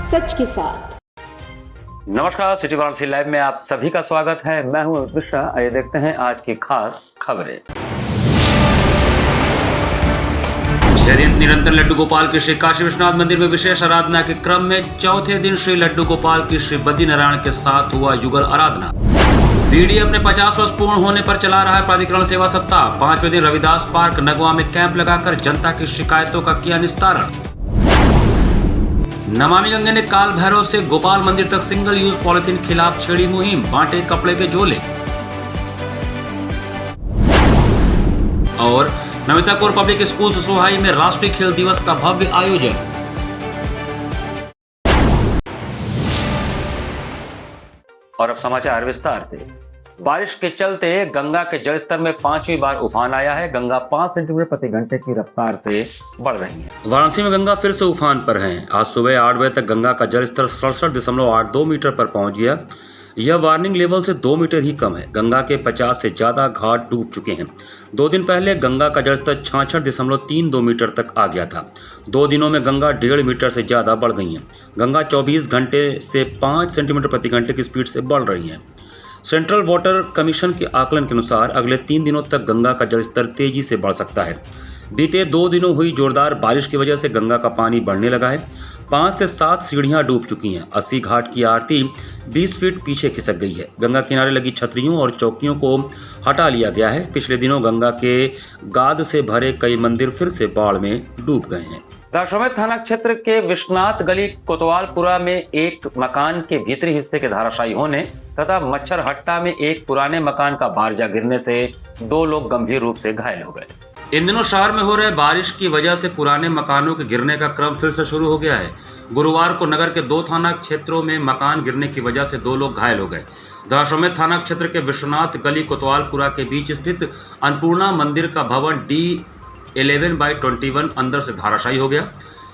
सच के साथ। नमस्कार, सिटी वाराणसी लाइव में आप सभी का स्वागत है। मैं हूं मिश्रा। आइए देखते हैं आज की खास खबरें। निरंतर लड्डू गोपाल की श्री काशी विश्वनाथ मंदिर में विशेष आराधना के क्रम में चौथे दिन श्री लड्डू गोपाल की श्री बद्रीनारायण के साथ हुआ युगल आराधना। बीडीए अपने 50 वर्ष पूर्ण होने पर चला रहा है प्राधिकरण सेवा सप्ताह। 5वें दिन रविदास पार्क नगवा में कैंप लगाकर जनता की शिकायतों का किया निस्तारण। नमामि गंगे ने काल भैरव से गोपाल मंदिर तक सिंगल यूज पॉलिथीन खिलाफ छेड़ी मुहिम, बांटे कपड़े के झोले। और नमिता कौर पब्लिक स्कूल सोहाई में राष्ट्रीय खेल दिवस का भव्य आयोजन। और अब समाचार विस्तार से। बारिश के चलते गंगा के जलस्तर में 5वीं बार उफान आया है। गंगा 5 सेंटीमीटर प्रति घंटे की रफ्तार से बढ़ रही है। वाराणसी में गंगा फिर से उफान पर है। आज सुबह 8 बजे तक गंगा का जलस्तर 67.82 मीटर पर पहुंच गया। यह वार्निंग लेवल से 2 मीटर ही कम है। गंगा के 50 से ज्यादा घाट डूब चुके हैं। 2 दिन पहले गंगा का जलस्तर 66.32 मीटर तक आ गया था। 2 दिनों में गंगा 1.5 मीटर से ज्यादा बढ़ गई है। गंगा 24 घंटे से 5 सेंटीमीटर प्रति घंटे की स्पीड से बढ़ रही है। सेंट्रल वाटर कमीशन के आकलन के अनुसार अगले 3 दिनों तक गंगा का जलस्तर तेजी से बढ़ सकता है। बीते 2 दिनों हुई जोरदार बारिश की वजह से गंगा का पानी बढ़ने लगा है। 5 से 7 सीढ़ियां डूब चुकी हैं। 80 घाट की आरती 20 फीट पीछे खिसक गई है। गंगा किनारे लगी छतरियों और चौकियों को हटा लिया गया है। पिछले दिनों गंगा के गाद से भरे कई मंदिर फिर से बाढ़ में डूब गए हैं। दशाश्वमेध थाना क्षेत्र के विश्वनाथ गली कोतवालपुरा में एक मकान के भीतरी हिस्से के धाराशायी होने तथा मच्छर हट्टा में एक पुराने मकान का बारजा गिरने से 2 लोग गंभीर रूप से घायल हो गए। इन दिनों शहर में हो रहे बारिश की वजह से पुराने मकानों के गिरने का क्रम फिर से शुरू हो गया है। गुरुवार को नगर के 2 थाना क्षेत्रों में मकान गिरने की वजह से 2 लोग घायल हो गए। दशाश्वमेध थाना क्षेत्र के विश्वनाथ गली कोतवालपुरा के बीच स्थित अन्नपूर्णा मंदिर का भवन D11/21 अंदर से धराशायी हो गया।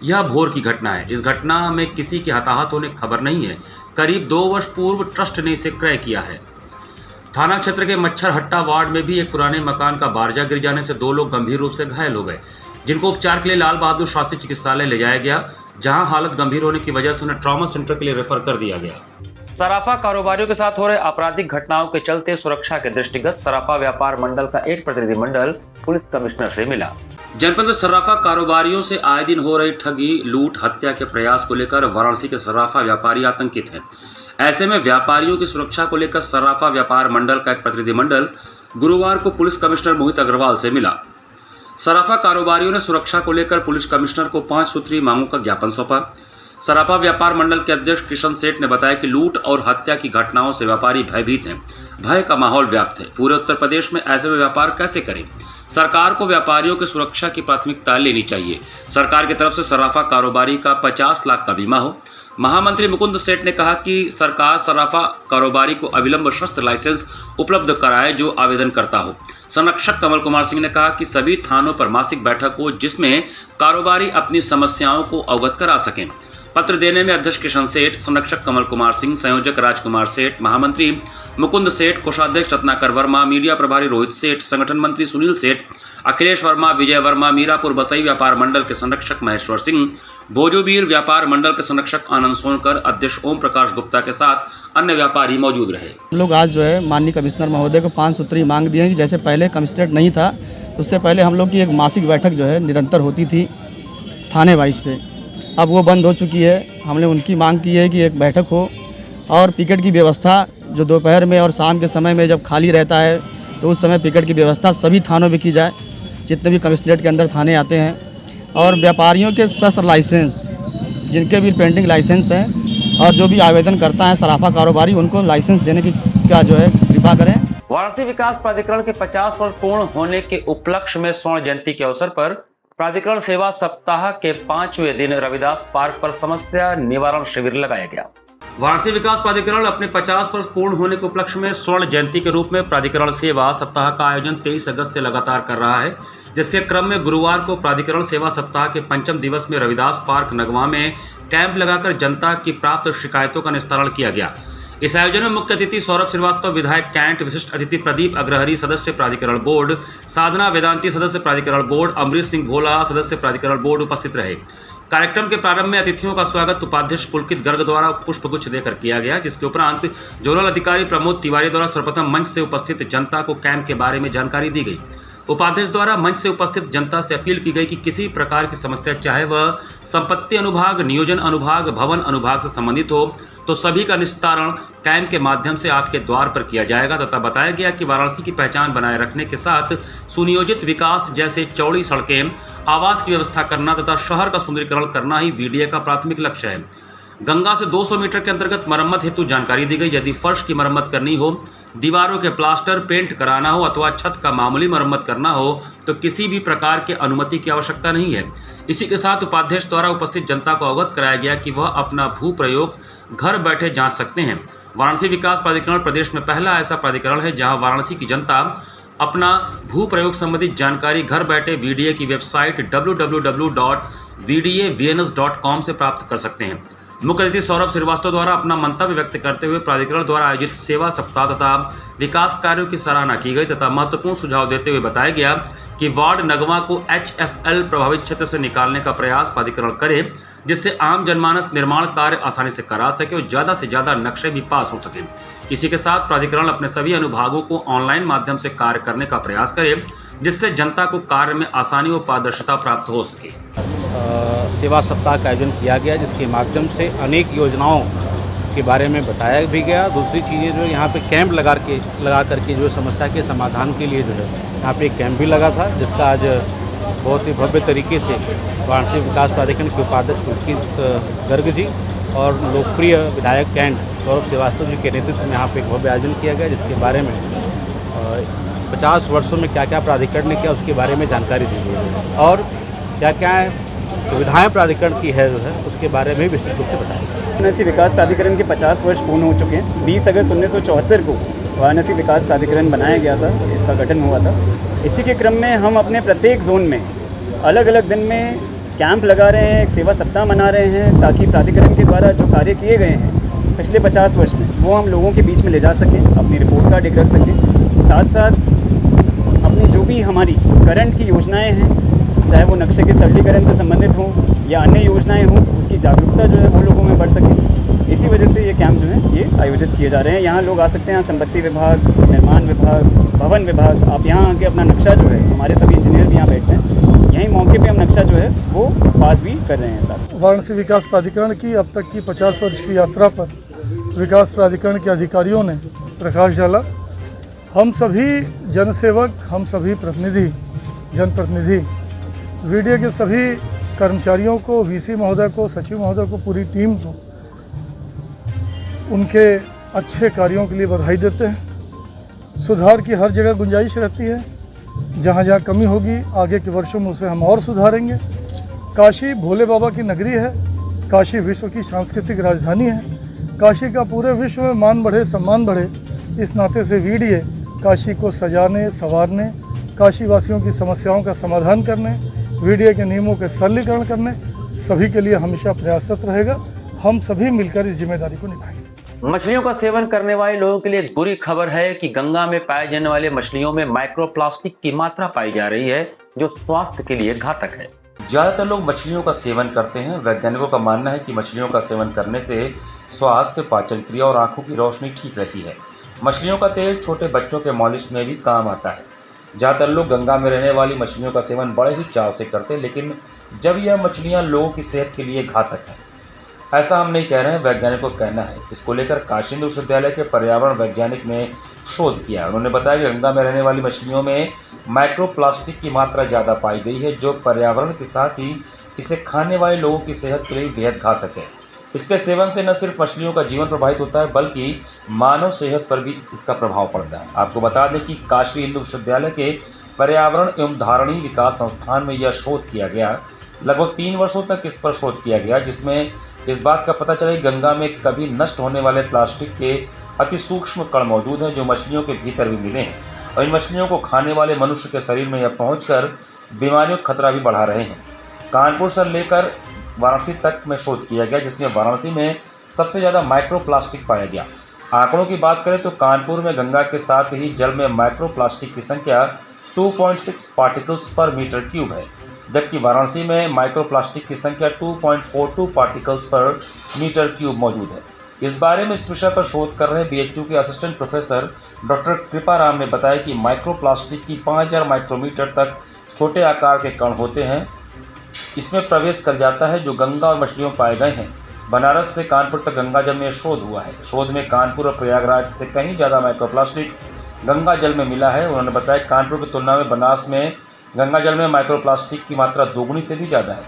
यह भोर की घटना है। इस घटना में किसी के हताहत होने की खबर नहीं है। करीब 2 वर्ष पूर्व ट्रस्ट ने इसे क्रय किया है। थाना क्षेत्र के मच्छर हट्टा वार्ड में भी एक पुराने मकान का बारजा गिर जाने से 2 लोग गंभीर रूप से घायल हो गए, जिनको उपचार के लिए लाल बहादुर शास्त्री चिकित्सालय ले जाया गया, जहां हालत गंभीर होने की वजह से उन्हें ट्रॉमा सेंटर के लिए रेफर कर दिया गया। सराफा कारोबारियों के साथ हो रहे आपराधिक घटनाओं के चलते सुरक्षा के दृष्टिगत सराफा व्यापार मंडल का एक प्रतिनिधिमंडल पुलिस कमिश्नर से मिला। जनपद में सराफा कारोबारियों से आए दिन हो रही ठगी, लूट, हत्या के प्रयास को लेकर वाराणसी के सराफा व्यापारी आतंकित हैं। ऐसे में व्यापारियों की सुरक्षा को लेकर सराफा व्यापार मंडल का एक प्रतिनिधिमंडल गुरुवार को पुलिस कमिश्नर मोहित अग्रवाल से मिला। सराफा कारोबारियों ने सुरक्षा को लेकर पुलिस कमिश्नर को 5 सूत्रीय मांगों का ज्ञापन सौंपा। सराफा व्यापार मंडल के अध्यक्ष किशन सेठ ने बताया कि लूट और हत्या की घटनाओं से व्यापारी भयभीत हैं। भय का माहौल व्याप्त है। पूरे उत्तर प्रदेश में ऐसे में व्यापार कैसे करें? सरकार को व्यापारियों की सुरक्षा की प्राथमिकता लेनी चाहिए। सरकार की तरफ से सराफा कारोबारी का 50 लाख का बीमा हो। महामंत्री मुकुंद सेठ ने कहा कि सरकार सराफा कारोबारी को अविलंब शस्त्र लाइसेंस उपलब्ध कराए जो आवेदन करता हो। संरक्षक कमल कुमार सिंह ने कहा कि सभी थानों पर मासिक बैठक हो जिसमें कारोबारी अपनी समस्याओं को अवगत करा सकें। पत्र देने में अध्यक्ष किशन सेठ, संरक्षक कमल कुमार सिंह, संयोजक राजकुमार सेठ, महामंत्री मुकुंद सेठ, कोषाध्यक्ष रत्नाकर वर्मा, मीडिया प्रभारी रोहित सेठ, संगठन मंत्री सुनील सेठ, अखिलेश वर्मा, विजय वर्मा, मीरापुर बसई व्यापार मंडल के संरक्षक महेश्वर सिंह, भोजोबीर व्यापार मंडल के संरक्षक आनंद सोनकर, अध्यक्ष ओम प्रकाश गुप्ता के साथ अन्य व्यापारी मौजूद रहे। हम लोग आज जो है माननीय कमिश्नर महोदय को 5 सूत्री मांग दिए हैं। जैसे पहले कमिश्नरेट नहीं था, उससे पहले हम लोग की एक मासिक बैठक जो है निरंतर होती थी थाने वाइज पे, अब वो बंद हो चुकी है। हमने उनकी मांग की है कि एक बैठक हो और पिकेट की व्यवस्था जो दोपहर में और शाम के समय में जब खाली रहता है तो उस समय पिकेट की व्यवस्था सभी थानों में की जाए, जितने भी कमिश्नरेट के अंदर थाने आते हैं। और व्यापारियों के शस्त्र लाइसेंस, जिनके भी पेंडिंग लाइसेंस हैं और जो भी आवेदन करता है सराफा कारोबारी, उनको लाइसेंस देने की क्या जो है कृपा करें। वाराणसी विकास प्राधिकरण के 50 वर्ष पूर्ण होने के उपलक्ष्य में स्वर्ण जयंती के अवसर पर प्राधिकरण सेवा सप्ताह के 5वें दिन रविदास पार्क पर समस्या निवारण शिविर लगाया गया। वाराणसी विकास प्राधिकरण अपने 50 वर्ष पूर्ण होने के उपलक्ष्य में स्वर्ण जयंती के रूप में प्राधिकरण सेवा सप्ताह का आयोजन 23 अगस्त से लगातार कर रहा है, जिसके क्रम में गुरुवार को प्राधिकरण सेवा सप्ताह के 5वें दिवस में रविदास पार्क नगवा में कैंप लगाकर जनता की प्राप्त शिकायतों का निस्तारण किया गया। इस आयोजन में मुख्य अतिथि सौरभ श्रीवास्तव, विधायक कैंट, विशिष्ट अतिथि प्रदीप अग्रहरी, सदस्य प्राधिकरण बोर्ड, साधना वेदांती, सदस्य प्राधिकरण बोर्ड, अमरीश सिंह भोला, सदस्य प्राधिकरण बोर्ड उपस्थित रहे। कार्यक्रम के प्रारंभ में अतिथियों का स्वागत उपाध्यक्ष पुलकित गर्ग द्वारा पुष्पगुच्छ देकर किया गया, जिसके उपरांत जोनल अधिकारी प्रमोद तिवारी द्वारा सर्वप्रथम मंच से उपस्थित जनता को कैंप के बारे में जानकारी दी गई। उपाध्यक्ष द्वारा मंच से उपस्थित जनता से अपील की गई कि किसी प्रकार की समस्या, चाहे वह संपत्ति अनुभाग, नियोजन अनुभाग, भवन अनुभाग से संबंधित हो, तो सभी का निस्तारण कैंप के माध्यम से आपके द्वार पर किया जाएगा। तथा बताया गया कि वाराणसी की पहचान बनाए रखने के साथ सुनियोजित विकास जैसे चौड़ी सड़कें, आवास की व्यवस्था करना तथा शहर का सुंदरीकरण करना ही वीडीए का प्राथमिक लक्ष्य है। गंगा से 200 मीटर के अंतर्गत मरम्मत हेतु जानकारी दी गई। यदि फर्श की मरम्मत करनी हो, दीवारों के प्लास्टर पेंट कराना हो अथवा छत का मामूली मरम्मत करना हो, तो किसी भी प्रकार के अनुमति की आवश्यकता नहीं है। इसी के साथ उपाध्यक्ष द्वारा उपस्थित जनता को अवगत कराया गया कि वह अपना भू प्रयोग घर बैठे जांच सकते हैं। वाराणसी विकास प्राधिकरण प्रदेश में पहला ऐसा प्राधिकरण है जहां वाराणसी की जनता अपना भू प्रयोग संबंधी जानकारी घर बैठे वीडीए की वेबसाइट www.vdavns.com से प्राप्त कर सकते हैं। मुख्य अतिथि सौरभ श्रीवास्तव द्वारा अपना मंतव्य व्यक्त करते हुए प्राधिकरण द्वारा आयोजित सेवा सप्ताह तथा विकास कार्यों की सराहना की गई तथा महत्वपूर्ण सुझाव देते हुए बताया गया कि वार्ड नगवा को HFL प्रभावित क्षेत्र से निकालने का प्रयास प्राधिकरण करे, जिससे आम जनमानस निर्माण कार्य आसानी से करा सके और ज़्यादा से ज़्यादा नक्शे भी पास हो सके। इसी के साथ प्राधिकरण अपने सभी अनुभागों को ऑनलाइन माध्यम से कार्य करने का प्रयास करे, जिससे जनता को कार्य में आसानी और पारदर्शिता प्राप्त हो सके। सेवा सप्ताह का आयोजन किया गया, जिसके माध्यम से अनेक योजनाओं के बारे में बताया भी गया। दूसरी चीज़ें जो यहाँ पे कैंप लगा करके जो समस्या के समाधान के लिए जो है यहाँ पे एक कैंप भी लगा था, जिसका आज बहुत ही भव्य तरीके से वाराणसी विकास प्राधिकरण के उपाध्यक्ष पुलकित गर्ग जी और लोकप्रिय विधायक कैंट सौरभ श्रीवास्तव जी के नेतृत्व में यहाँ पे एक भव्य आयोजन किया गया, जिसके बारे में 50 वर्षों में क्या क्या प्राधिकरण ने किया उसके बारे में जानकारी दी गई और क्या क्या सुविधाएं प्राधिकरण की है जो है उसके बारे में विस्तृत रूप से बताया। वाराणसी विकास प्राधिकरण के 50 वर्ष पूर्ण हो चुके हैं। 20 अगस्त 1974 को वाराणसी विकास प्राधिकरण बनाया गया था, इसका गठन हुआ था। इसी के क्रम में हम अपने प्रत्येक जोन में अलग अलग दिन में कैंप लगा रहे हैं, एक सेवा सप्ताह मना रहे हैं, ताकि प्राधिकरण के द्वारा जो कार्य किए गए हैं पिछले 50 वर्ष में वो हम लोगों के बीच में ले जा सकें, अपनी रिपोर्ट कार्ड एक रख सकें। साथ साथ अपनी जो भी हमारी करंट की योजनाएँ हैं, चाहे वो नक्शे के सरलीकरण से संबंधित हों या अन्य योजनाएं हों, उसकी जागरूकता जो है वो लोगों में बढ़ सके। इसी वजह से ये कैंप जो है ये आयोजित किए जा रहे हैं। यहाँ लोग आ सकते हैं, संपत्ति विभाग, निर्माण विभाग, भवन विभाग। आप यहाँ आके अपना नक्शा जो है, हमारे सभी इंजीनियर भी यहाँ बैठते हैं, यहीं मौके पे हम नक्शा जो है वो पास भी कर रहे हैं। साथ वाराणसी विकास प्राधिकरण की अब तक की 50 वर्ष की यात्रा पर विकास प्राधिकरण के अधिकारियों ने प्रकाश डाला। हम सभी जनसेवक, हम सभी प्रतिनिधि, जनप्रतिनिधि, वीडीए के सभी कर्मचारियों को, वीसी महोदय को, सचिव महोदय को, पूरी टीम को उनके अच्छे कार्यों के लिए बधाई देते हैं। सुधार की हर जगह गुंजाइश रहती है, जहाँ जहाँ कमी होगी आगे के वर्षों में उसे हम और सुधारेंगे। काशी भोले बाबा की नगरी है, काशी विश्व की सांस्कृतिक राजधानी है। काशी का पूरे विश्व में मान बढ़े, सम्मान बढ़े, इस नाते से वीडीए काशी को सजाने, संवारने, काशी वासियों की समस्याओं का समाधान करने, वीडीए के नियमों के सरलीकरण करने सभी के लिए हमेशा प्रयासरत रहेगा। हम सभी मिलकर इस जिम्मेदारी को निभाएंगे। मछलियों का सेवन करने वाले लोगों के लिए एक बुरी खबर है कि गंगा में पाए जाने वाले मछलियों में माइक्रोप्लास्टिक की मात्रा पाई जा रही है, जो स्वास्थ्य के लिए घातक है। ज्यादातर लोग मछलियों का सेवन करते हैं। वैज्ञानिकों का मानना है कि मछलियों का सेवन करने से स्वास्थ्य, पाचन क्रिया और आंखों की रोशनी ठीक रहती है। मछलियों का तेल छोटे बच्चों के मालिश में भी काम आता है। ज़्यादातर लोग गंगा में रहने वाली मछलियों का सेवन बड़े ही चाव से करते हैं, लेकिन जब यह मछलियां लोगों की सेहत के लिए घातक हैं, ऐसा हम नहीं कह रहे हैं, वैज्ञानिकों का कहना है। इसको लेकर काशी हिंदू विश्वविद्यालय के पर्यावरण वैज्ञानिक ने शोध किया। उन्होंने बताया कि गंगा में रहने वाली मछलियों में माइक्रोप्लास्टिक की मात्रा ज़्यादा पाई गई है, जो पर्यावरण के साथ ही इसे खाने वाले लोगों की सेहत के लिए बेहद घातक है। इसके सेवन से न सिर्फ मछलियों का जीवन प्रभावित होता है, बल्कि मानव सेहत पर भी इसका प्रभाव पड़ता है। आपको बता दें कि काशी हिंदू विश्वविद्यालय के पर्यावरण एवं धारणी विकास संस्थान में यह शोध किया गया। लगभग 3 वर्षों तक इस पर शोध किया गया, जिसमें इस बात का पता चला कि गंगा में कभी नष्ट होने वाले प्लास्टिक के अति सूक्ष्म कण मौजूद हैं, जो मछलियों के भीतर भी मिले हैं, और इन मछलियों को खाने वाले मनुष्य के शरीर में यह पहुँचकर बीमारियों का खतरा भी बढ़ा रहे हैं। कानपुर से लेकर वाराणसी तक में शोध किया गया, जिसमें वाराणसी में सबसे ज़्यादा माइक्रोप्लास्टिक पाया गया। आंकड़ों की बात करें तो कानपुर में गंगा के साथ ही जल में माइक्रो प्लास्टिक की संख्या 2.6 पार्टिकल्स पर मीटर क्यूब है, जबकि वाराणसी में माइक्रो प्लास्टिक की संख्या 2.42 पार्टिकल्स पर मीटर क्यूब मौजूद है। इस बारे में इस विषय पर शोध कर रहे बीएचयू के असिस्टेंट प्रोफेसर डॉक्टर कृपाराम ने बताया कि माइक्रो प्लास्टिक की 5000 माइक्रोमीटर तक छोटे आकार के कण होते हैं, इसमें प्रवेश कर जाता है जो गंगा और मछलियों पाए गए हैं। बनारस से कानपुर तक गंगा जल में शोध हुआ है। शोध में कानपुर और प्रयागराज से कहीं ज़्यादा माइक्रोप्लास्टिक गंगा जल में मिला है। उन्होंने बताया कानपुर की तुलना में बनारस में गंगा जल में माइक्रोप्लास्टिक की मात्रा दोगुनी से भी ज़्यादा है।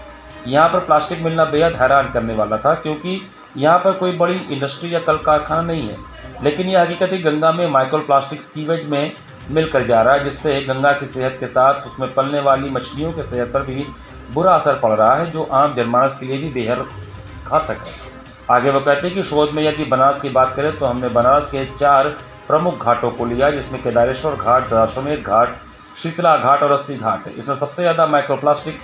यहाँ पर प्लास्टिक मिलना बेहद हैरान करने वाला था, क्योंकि यहाँ पर कोई बड़ी इंडस्ट्री या कल कारखाना नहीं है, लेकिन यह हकीकत है गंगा में माइक्रोप्लास्टिक सीवेज में मिलकर जा रहा है, जिससे गंगा की सेहत के साथ उसमें पलने वाली मछलियों की सेहत पर भी बुरा असर पड़ रहा है, जो आम जनमानस के लिए भी बेहद घातक है। आगे वो कहते हैं कि शोध में यदि बनारस की बात करें तो हमने बनारस के 4 प्रमुख घाटों को लिया, जिसमें केदारेश्वर घाट, दशाश्वमेध घाट, शीतला घाट और 80 घाट है। इसमें सबसे ज़्यादा माइक्रोप्लास्टिक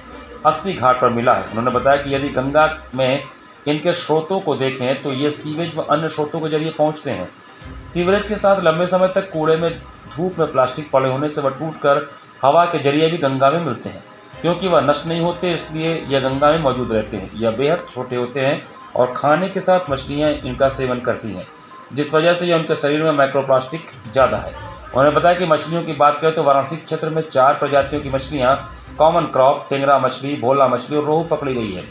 80 घाट पर मिला है। उन्होंने बताया कि यदि गंगा में इनके स्रोतों को देखें तो ये सीवेज व अन्य स्रोतों के जरिए पहुँचते हैं। सीवरेज के साथ लंबे समय तक कूड़े में धूप में प्लास्टिक पड़े होने से वह टूटकर हवा के जरिए भी गंगा में मिलते हैं, क्योंकि वह नष्ट नहीं होते, इसलिए यह गंगा में मौजूद रहते हैं। यह बेहद छोटे होते हैं और खाने के साथ मछलियाँ इनका सेवन करती हैं, जिस वजह से यह उनके शरीर में माइक्रोप्लास्टिक ज़्यादा है। उन्होंने बताया कि मछलियों की बात करें तो वाराणसी क्षेत्र में 4 प्रजातियों की मछलियाँ कॉमन क्रॉप, टेंगरा मछली, भोला मछली और रोहू पकड़ी गई है।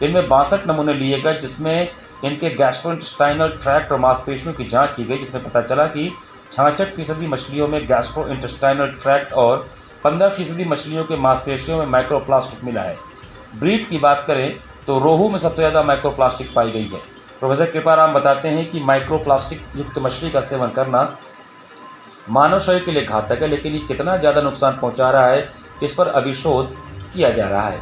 इनमें 62 नमूने लिए गए, जिसमें इनके गैस्ट्रोइंटेस्टाइनल ट्रैक्ट और मांसपेशियों की जाँच की गई, जिसमें पता चला कि 66% मछलियों में गैस्ट्रोइंटेस्टाइनल ट्रैक्ट और 15% मछलियों के मांसपेशियों में माइक्रोप्लास्टिक मिला है। ब्रीड की बात करें तो रोहू में सबसे ज़्यादा माइक्रोप्लास्टिक पाई गई है। प्रोफेसर कृपाराम बताते हैं कि माइक्रोप्लास्टिक युक्त मछली का सेवन करना मानव शरीर के लिए घातक है, लेकिन ये कितना ज़्यादा नुकसान पहुंचा रहा है इस पर अभी शोध किया जा रहा है।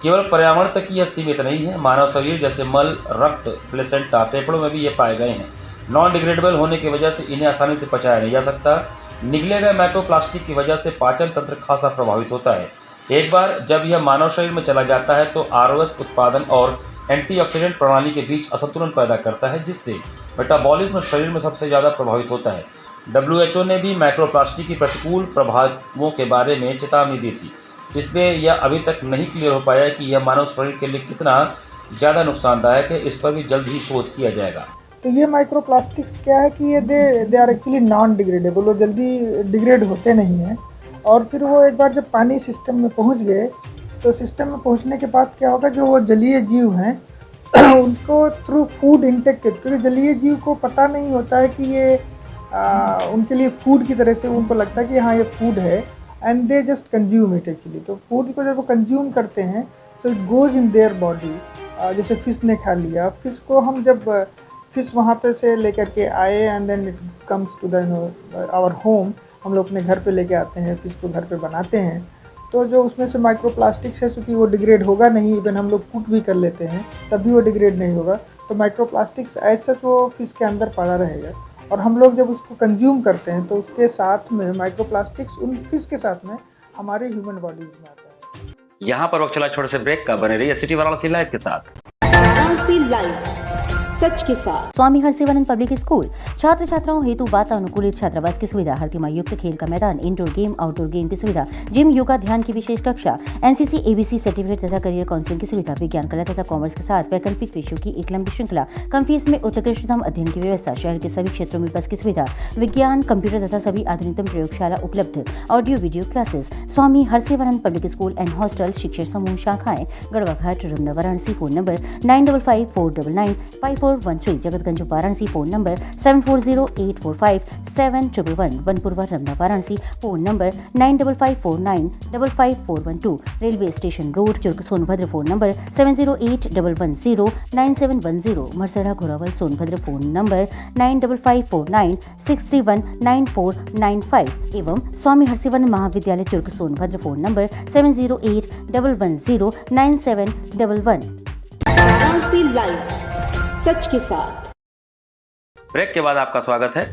केवल पर्यावरण तक यह सीमित नहीं है, मानव शरीर जैसे मल, रक्त, प्लेसेंटा, फेफड़ों में भी ये पाए गए हैं। नॉन डिग्रेडेबल होने की वजह से इन्हें आसानी से पचाया नहीं जा सकता। निगले गए माइक्रोप्लास्टिक की वजह से पाचन तंत्र खासा प्रभावित होता है। एक बार जब यह मानव शरीर में चला जाता है तो आरओएस उत्पादन और एंटीऑक्सीडेंट प्रणाली के बीच असंतुलन पैदा करता है, जिससे मेटाबॉलिज्म शरीर में सबसे ज़्यादा प्रभावित होता है। WHO ने भी माइक्रोप्लास्टिक की प्रतिकूल प्रभावों के बारे में चेतावनी दी थी, इसलिए यह अभी तक नहीं क्लियर हो पाया कि यह मानव शरीर के लिए कितना ज़्यादा नुकसानदायक है। इस पर भी जल्द ही शोध किया जाएगा। तो ये माइक्रोप्लास्टिक्स क्या है कि ये they are actually non degradable, वो जल्दी डिग्रेड होते नहीं हैं। और फिर वो एक बार जब पानी सिस्टम में पहुंच गए तो सिस्टम में पहुंचने के बाद क्या होगा, जो वो जलीय जीव हैं उनको थ्रू फूड इंटेक, क्योंकि जलीय जीव को पता नहीं होता है कि ये उनके लिए फूड की तरह से उनको लगता है कि हाँ ये फूड है, and they just consume it actually. तो फूड को जब वो कंज्यूम करते हैं तो it goes in their body. जैसे फ़िश ने खा लिया, फ़िश को हम जब फ़िश वहाँ पे से लेकर के आए and then it comes to the our home, हम लोग अपने घर पे लेके आते हैं, फ़िश को घर पे बनाते हैं, तो जो उसमें से माइक्रोप्लास्टिक्स है, चूँकि वो डिग्रेड होगा नहीं, इवन हम लोग कुक भी कर लेते हैं तब भी वो डिग्रेड नहीं होगा। तो माइक्रोप्लास्टिक्स ऐसा वो फ़िश के अंदर पड़ा रहेगा, और हम लोग जब उसको कंज्यूम करते हैं तो उसके साथ में माइक्रोप्लास्टिक्स उन फ़िश के साथ में हमारे ह्यूमन बॉडीज़ में आता है। यहाँ पर वक्त चला छोटे से ब्रेक का, बने रहिए सिटी वाराणसी लाइव के साथ। वाराणसी लाइव, सच के साथ। स्वामी हरसिवानंद पब्लिक स्कूल छात्र छात्राओं हेतु वातानुकूलित छात्रावास की सुविधा, हर युक्त खेल का मैदान, इंडोर गेम आउटडोर गेम की सुविधा, जिम, योगा, ध्यान की विशेष कक्षा, एनसीसी एबीसी सर्टिफिकेट तथा करियर काउंसलिंग की सुविधा, विज्ञान, कला तथा कॉमर्स के साथ वैकल्पिक विषयों की एक लंबी श्रृंखला, कम फीस में उत्कृष्टतम अध्ययन की व्यवस्था, शहर के सभी क्षेत्रों में बस की सुविधा, विज्ञान, कंप्यूटर तथा सभी आधुनिकतम प्रयोगशाला उपलब्ध, audio video classes. Swami Harsivanand public school and hostel, शिक्षण समूह शाखाएं Garhwa Ghat, Ramna, Varanasi. Phone number 9554995413, Jagatganj Varanasi. Phone number 7408457111, Banpurwa, Ramna, Varanasi. Phone number 9554955412, railway station road, Churk, Sonbhadra. Phone number 7081109710, Marsara, Ghorawal, Sonbhadra. Phone number 954963199495 एवं Swami Harsivanand Mahavidyalaya, Churk, Sonbhadra. Phone number 7081109711। Varanasi live, सच के साथ। ब्रेक के बाद आपका स्वागत है।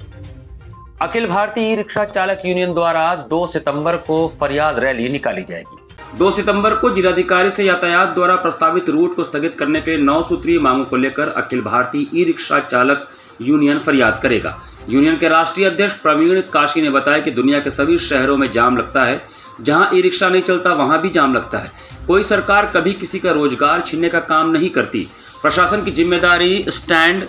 अखिल भारतीय ई रिक्शा चालक यूनियन द्वारा 2 सितंबर को फरियाद रैली निकाली जाएगी। 2 सितंबर को जिलाधिकारी से यातायात द्वारा प्रस्तावित रूट को स्थगित करने के लिए 9 सूत्रीय मांगों को लेकर अखिल भारतीय ई रिक्शा चालक यूनियन फरियाद करेगा। यूनियन के राष्ट्रीय अध्यक्ष प्रवीण काशी ने बताया कि दुनिया के सभी शहरों में जाम लगता है, जहां ई रिक्शा नहीं चलता वहां भी जाम लगता है। कोई सरकार कभी किसी का रोजगार छीनने का काम नहीं करती। प्रशासन की जिम्मेदारी स्टैंड,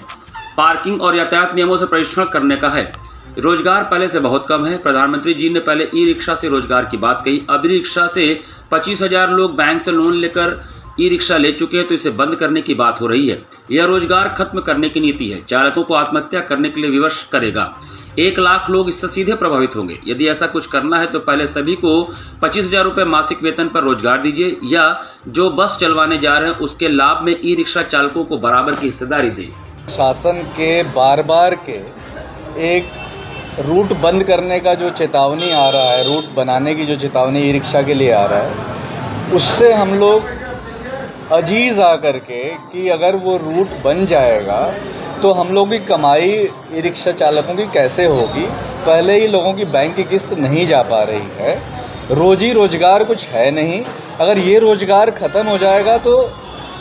पार्किंग और यातायात नियमों से परीक्षण करने का है। रोजगार पहले से बहुत कम है। प्रधानमंत्री जी ने पहले ई रिक्शा से रोजगार की बात कही। अब ई रिक्शा से 25,000 लोग बैंक से लोन लेकर ई रिक्शा ले चुके हैं, तो इसे बंद करने की बात हो रही है। यह रोजगार खत्म करने की नीति है। चालकों को आत्महत्या करने के लिए विवश करेगा। 1 लाख लोग इससे सीधे प्रभावित होंगे। यदि ऐसा कुछ करना है तो पहले सभी को 25,000 रुपये मासिक वेतन पर रोजगार दीजिए, या जो बस चलवाने जा रहे हैं उसके लाभ में ई रिक्शा चालकों को बराबर की हिस्सेदारी दें। शासन के बार के एक रूट बंद करने का जो चेतावनी आ रहा है, रूट बनाने की जो चेतावनी ई रिक्शा के लिए आ रहा है, उससे हम लोग अजीज आ करके कि अगर वो रूट बन जाएगा तो हम लोग की कमाई ई रिक्शा चालकों की कैसे होगी। पहले ही लोगों की बैंक की किस्त नहीं जा पा रही है, रोजी रोजगार कुछ है नहीं। अगर ये रोजगार ख़त्म हो जाएगा तो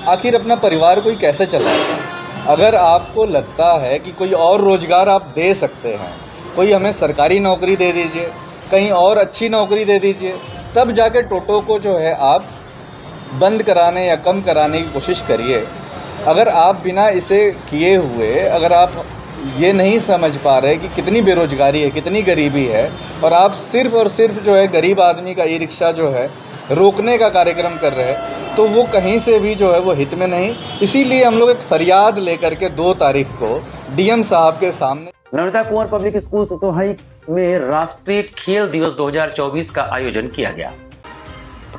आखिर अपना परिवार कोई कैसे चलाएगा। अगर आपको लगता है कि कोई और रोजगार आप दे सकते हैं, कोई हमें सरकारी नौकरी दे दीजिए, कहीं और अच्छी नौकरी दे दीजिए, तब जाके टोटो को जो है आप बंद कराने या कम कराने की कोशिश करिए। अगर आप बिना इसे किए हुए, अगर आप ये नहीं समझ पा रहे कि कितनी बेरोजगारी है, कितनी गरीबी है, और आप सिर्फ़ और सिर्फ जो है गरीब आदमी का ई रिक्शा जो है रोकने का कार्यक्रम कर रहे हैं, तो वो कहीं से भी जो है वो हित में नहीं। इसीलिए हम लोग एक फरियाद लेकर के 2 तारीख को डीएम साहब के सामने नमिता कुंवर पब्लिक स्कूल सतोहाई में राष्ट्रीय खेल दिवस 2024 का आयोजन किया गया।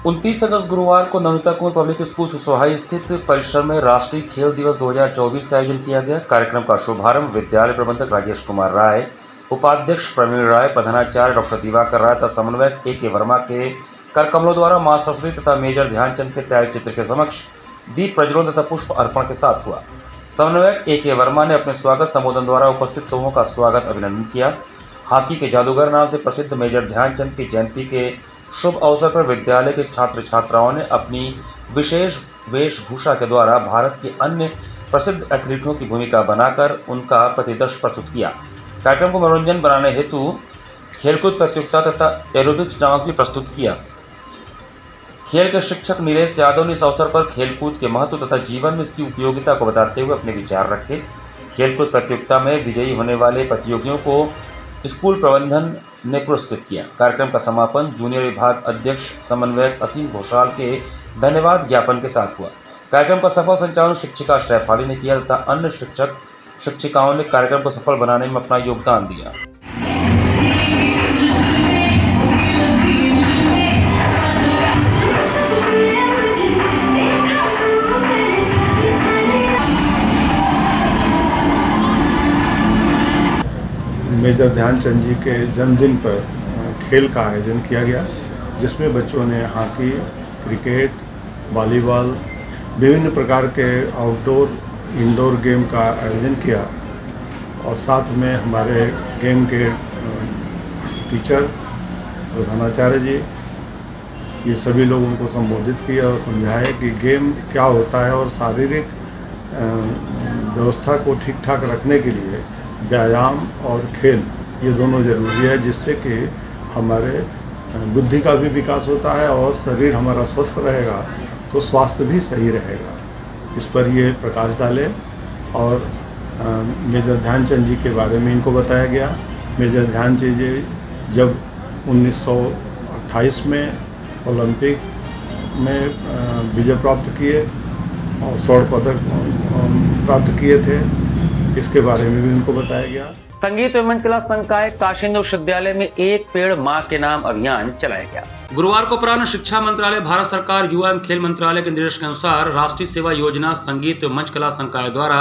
29 अगस्त गुरुवार को नमिता कुंवर पब्लिक स्कूल सतोहाई स्थित परिसर में राष्ट्रीय खेल दिवस 2024 का आयोजन किया गया। कार्यक्रम का शुभारंभ विद्यालय प्रबंधक राजेश कुमार राय, उपाध्यक्ष प्रवीण राय, प्रधानाचार्य डॉक्टर दिवाकर राय तथा समन्वयक A.K. वर्मा के कर कमलों द्वारा मां सरस्वती तथा मेजर ध्यानचंद के तैयार चित्र के समक्ष दीप प्रज्वलन तथा पुष्प अर्पण के साथ हुआ। समन्वयक A.K. वर्मा ने अपने स्वागत संबोधन द्वारा उपस्थित समूह का स्वागत अभिनंदन किया। हॉकी के जादूगर नाम से प्रसिद्ध मेजर ध्यानचंद की जयंती के शुभ अवसर पर विद्यालय के छात्र छात्राओं ने अपनी विशेष वेशभूषा के द्वारा भारत के अन्य प्रसिद्ध एथलीटों की भूमिका बनाकर उनका प्रतिदर्श प्रस्तुत किया। कार्यक्रम को मनोरंजन बनाने हेतु खेलकूद प्रतियोगिता तथा एरोबिक्स डांस भी प्रस्तुत किया। खेल के शिक्षक नीलेश यादव ने इस अवसर पर खेलकूद के महत्व तथा जीवन में इसकी उपयोगिता को बताते हुए अपने विचार रखे। खेलकूद प्रतियोगिता में विजयी होने वाले प्रतियोगियों को स्कूल प्रबंधन ने पुरस्कृत किया। कार्यक्रम का समापन जूनियर विभाग अध्यक्ष समन्वयक असीम घोषाल के धन्यवाद ज्ञापन के साथ हुआ। कार्यक्रम का सफल संचालन शिक्षिका श्रेफाली ने किया तथा अन्य शिक्षक शिक्षिकाओं ने कार्यक्रम को सफल बनाने में अपना योगदान दिया। मेजर ध्यानचंद जी के जन्मदिन पर खेल का आयोजन किया गया, जिसमें बच्चों ने हॉकी, क्रिकेट, वॉलीबॉल, विभिन्न प्रकार के आउटडोर इंडोर गेम का आयोजन किया और साथ में हमारे गेम के टीचर प्रधानाचार्य जी ये सभी लोगों को संबोधित किया और समझाया कि गेम क्या होता है और शारीरिक व्यवस्था को ठीक ठाक रखने के लिए व्यायाम और खेल ये दोनों ज़रूरी है, जिससे कि हमारे बुद्धि का भी विकास होता है और शरीर हमारा स्वस्थ रहेगा तो स्वास्थ्य भी सही रहेगा। इस पर ये प्रकाश डाले और मेजर ध्यानचंद जी के बारे में इनको बताया गया। मेजर ध्यानचंद जी जब 1928 में ओलंपिक में विजय प्राप्त किए और स्वर्ण पदक प्राप्त किए थे, इसके बारे में भी उनको बताया गया। संगीत एवं कला संकाय काशिंद विश्वविद्यालय में एक पेड़ मां के नाम अभियान चलाया गया। गुरुवार को अपराह्न शिक्षा मंत्रालय, भारत सरकार, युवा एवं खेल मंत्रालय के निर्देश के अनुसार राष्ट्रीय सेवा योजना संगीत एवं मंच कला संकाय द्वारा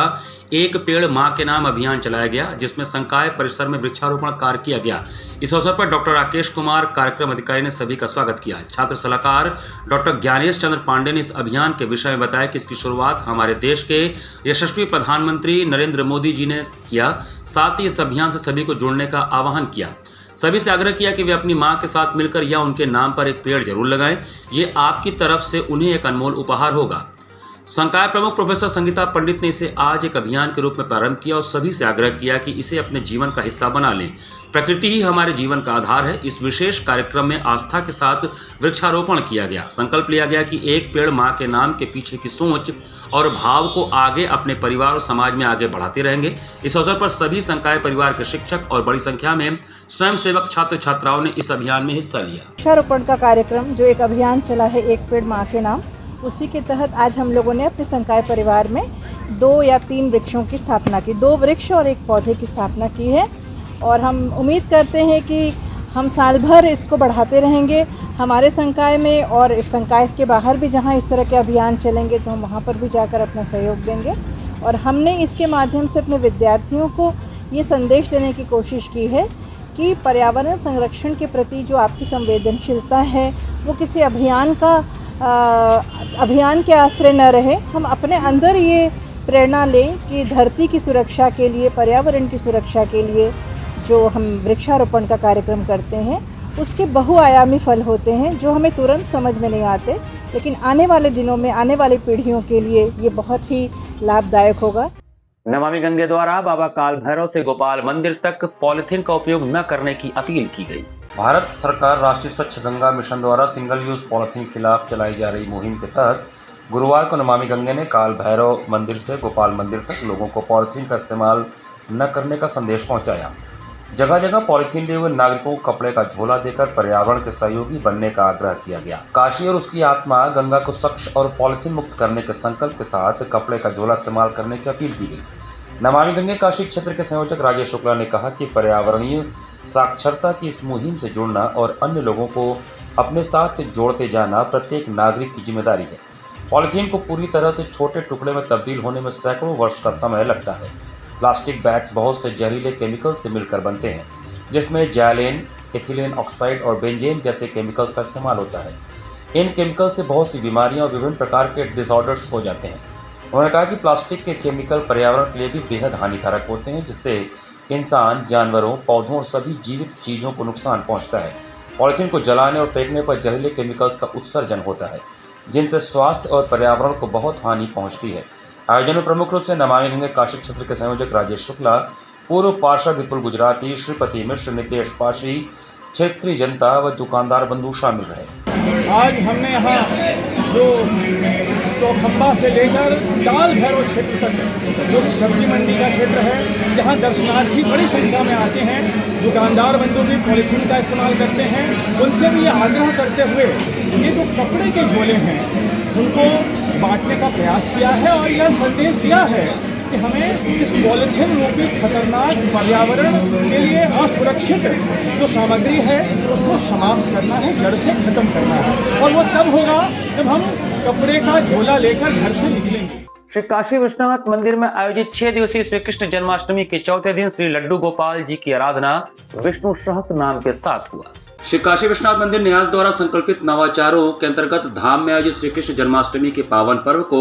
एक पेड़ मां के नाम अभियान चलाया गया, जिसमें संकाय परिसर में वृक्षारोपण कार्य किया गया। इस अवसर पर डॉक्टर राकेश कुमार कार्यक्रम अधिकारी ने सभी का स्वागत किया। छात्र सलाहकार डॉक्टर ज्ञानेश चंद्र पांडे ने इस अभियान के विषय में बताया कि इसकी शुरुआत हमारे देश के यशस्वी प्रधानमंत्री नरेंद्र मोदी जी ने किया। साथ ही इस अभियान से सभी को जुड़ने का आह्वान किया। सभी से आग्रह किया कि वे अपनी मां के साथ मिलकर या उनके नाम पर एक पेड़ जरूर लगाएं। ये आपकी तरफ से उन्हें एक अनमोल उपहार होगा। संकाय प्रमुख प्रोफेसर संगीता पंडित ने इसे आज एक अभियान के रूप में प्रारंभ किया और सभी से आग्रह किया कि इसे अपने जीवन का हिस्सा बना लें। प्रकृति ही हमारे जीवन का आधार है। इस विशेष कार्यक्रम में आस्था के साथ वृक्षारोपण किया गया। संकल्प लिया गया कि एक पेड़ मां के नाम के पीछे की सोच और भाव को आगे अपने परिवार और समाज में आगे बढ़ाते रहेंगे। इस अवसर पर सभी संकाय परिवार के शिक्षक और बड़ी संख्या में स्वयंसेवक छात्र छात्राओं ने इस अभियान में हिस्सा लिया। वृक्षारोपण का कार्यक्रम जो एक अभियान चला है, एक पेड़ मां के नाम, उसी के तहत आज हम लोगों ने अपने संकाय परिवार में 2 या 3 वृक्षों की स्थापना की, 2 वृक्ष और 1 पौधे की स्थापना की है। और हम उम्मीद करते हैं कि हम साल भर इसको बढ़ाते रहेंगे हमारे संकाय में, और इस संकाय के बाहर भी जहां इस तरह के अभियान चलेंगे तो हम वहां पर भी जाकर अपना सहयोग देंगे। और हमने इसके माध्यम से अपने विद्यार्थियों को ये संदेश देने की कोशिश की है कि पर्यावरण संरक्षण के प्रति जो आपकी संवेदनशीलता है वो किसी अभियान के आश्रय न रहे। हम अपने अंदर ये प्रेरणा लें कि धरती की सुरक्षा के लिए, पर्यावरण की सुरक्षा के लिए जो हम वृक्षारोपण का कार्यक्रम करते हैं उसके बहुआयामी फल होते हैं जो हमें तुरंत समझ में नहीं आते, लेकिन आने वाले दिनों में आने वाली पीढ़ियों के लिए ये बहुत ही लाभदायक होगा। नमामि गंगे द्वारा बाबा काल भैरव से गोपाल मंदिर तक पॉलिथीन का उपयोग न करने की अपील की गई। भारत सरकार राष्ट्रीय स्वच्छ गंगा मिशन द्वारा सिंगल यूज पॉलिथीन खिलाफ चलाई जा रही मुहिम के तहत गुरुवार को नमामि गंगे ने काल भैरव मंदिर से गोपाल मंदिर तक लोगों को पॉलिथीन का इस्तेमाल न करने का संदेश पहुंचाया। जगह जगह पॉलिथीन लिए हुए नागरिकों को कपड़े का झोला देकर पर्यावरण के सहयोगी बनने का आग्रह किया गया। काशी और उसकी आत्मा गंगा को स्वच्छ और पॉलिथीन मुक्त करने के संकल्प के साथ कपड़े का झोला इस्तेमाल करने की अपील की गई। नमामि गंगे काशी क्षेत्र के संयोजक राजेश शुक्ला ने कहा कि पर्यावरणीय साक्षरता की इस मुहिम से जुड़ना और अन्य लोगों को अपने साथ जोड़ते जाना प्रत्येक नागरिक की जिम्मेदारी है। पॉलिथीन को पूरी तरह से छोटे टुकड़े में तब्दील होने में सैकड़ों वर्ष का समय लगता है। प्लास्टिक बैग्स बहुत से जहरीले केमिकल से मिलकर बनते हैं, जिसमें जैलेन, एथिलीन ऑक्साइड और बेंजेन जैसे केमिकल्स का इस्तेमाल होता है। इन केमिकल से बहुत सी बीमारियां और विभिन्न प्रकार के डिसऑर्डर्स हो जाते हैं। उन्होंने कहा कि प्लास्टिक के केमिकल पर्यावरण के लिए भी बेहद हानिकारक होते हैं, जिससे इंसान, जानवरों, पौधों और सभी जीवित चीज़ों को नुकसान पहुंचता है। पॉलिथीन को जलाने और फेंकने पर जहरीले केमिकल्स का उत्सर्जन होता है, जिनसे स्वास्थ्य और पर्यावरण को बहुत हानि पहुंचती है। आयोजन में प्रमुख रूप से नमामि गंगे काशी क्षेत्र के संयोजक राजेश शुक्ला, पूर्व पार्षद विपुल गुजराती, श्रीपति मिश्र, नितेश पाशी, क्षेत्रीय जनता व दुकानदार बंधु शामिल रहे। आज हमने यहाँ जो चौखंबा से लेकर काल भैरव क्षेत्र तक जो सब्जी मंडी का क्षेत्र है, जहाँ दर्शनार्थी बड़ी संख्या में आते हैं, दुकानदार बंधु भी पॉलिथीन का इस्तेमाल करते हैं, उनसे भी ये आग्रह करते हुए ये जो कपड़े के झोले हैं उनको बांटने का प्रयास किया है और यह संदेश दिया है कि हमें इस पॉलिथीन रूपी खतरनाक पर्यावरण के लिए असुरक्षित जो सामग्री है उसको समाप्त करना है, जड़ से खत्म करना है। और वो तब होगा जब हम कपड़े का झोला लेकर घर से निकलेंगे। श्री काशी विश्वनाथ मंदिर में आयोजित 6 दिवसीय श्री कृष्ण जन्माष्टमी के चौथे दिन श्री लड्डू गोपाल जी की आराधना विष्णु सहस्त्र नाम के साथ हुआ। श्री काशी विश्वनाथ मंदिर न्यास द्वारा संकल्पित नवाचारों के अंतर्गत धाम में आयोजित श्री कृष्ण जन्माष्टमी के पावन पर्व को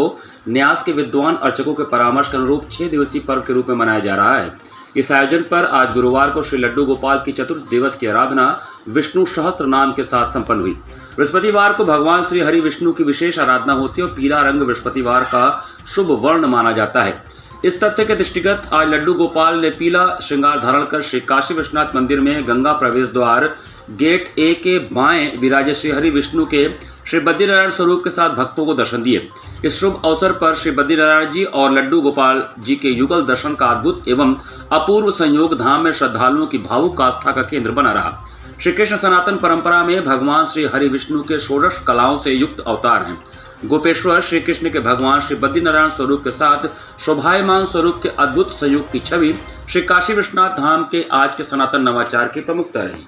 न्यास के विद्वान अर्चकों के परामर्श के अनुरूप 6 दिवसीय पर्व के रूप में मनाया जा रहा है। इस आयोजन पर आज गुरुवार को श्री लड्डू गोपाल की चतुर्थ दिवस की आराधना विष्णु सहस्त्र नाम के साथ संपन्न हुई। बृहस्पतिवार को भगवान श्री हरि विष्णु की विशेष आराधना होती है और पीला रंग बृहस्पतिवार का शुभ वर्ण माना जाता है। इस तथ्य के दृष्टिगत आज लड्डू गोपाल ने पीला श्रृंगार धारण कर श्री काशी विश्वनाथ मंदिर में गंगा प्रवेश द्वार गेट ए के बाएं विराजे श्री हरि विष्णु के श्री बद्रीनारायण स्वरूप के साथ भक्तों को दर्शन दिए। इस शुभ अवसर पर श्री बद्रीनारायण जी और लड्डू गोपाल जी के युगल दर्शन का अद्भुत एवं अपूर्व संयोग धाम में श्रद्धालुओं की भावुक आस्था का केंद्र बना रहा। श्री कृष्ण सनातन परंपरा में भगवान श्री हरि विष्णु के षोडश कलाओं से युक्त अवतार हैं। गोपेश्वर श्री कृष्ण के भगवान श्री बद्रीनारायण स्वरूप के साथ शोभायमान स्वरूप के अद्भुत संयोग की छवि श्री काशी विश्वनाथ धाम के आज के सनातन नवाचार की प्रमुखता रही।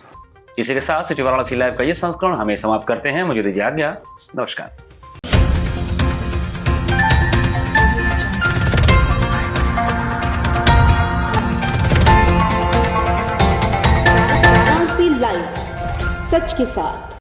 इसी के साथ सिटी वाराणसी लाइव का ये संस्करण हमें समाप्त करते हैं। मुझे दीजिए आज्ञा। नमस्कार। वाराणसी लाइव, सच के साथ।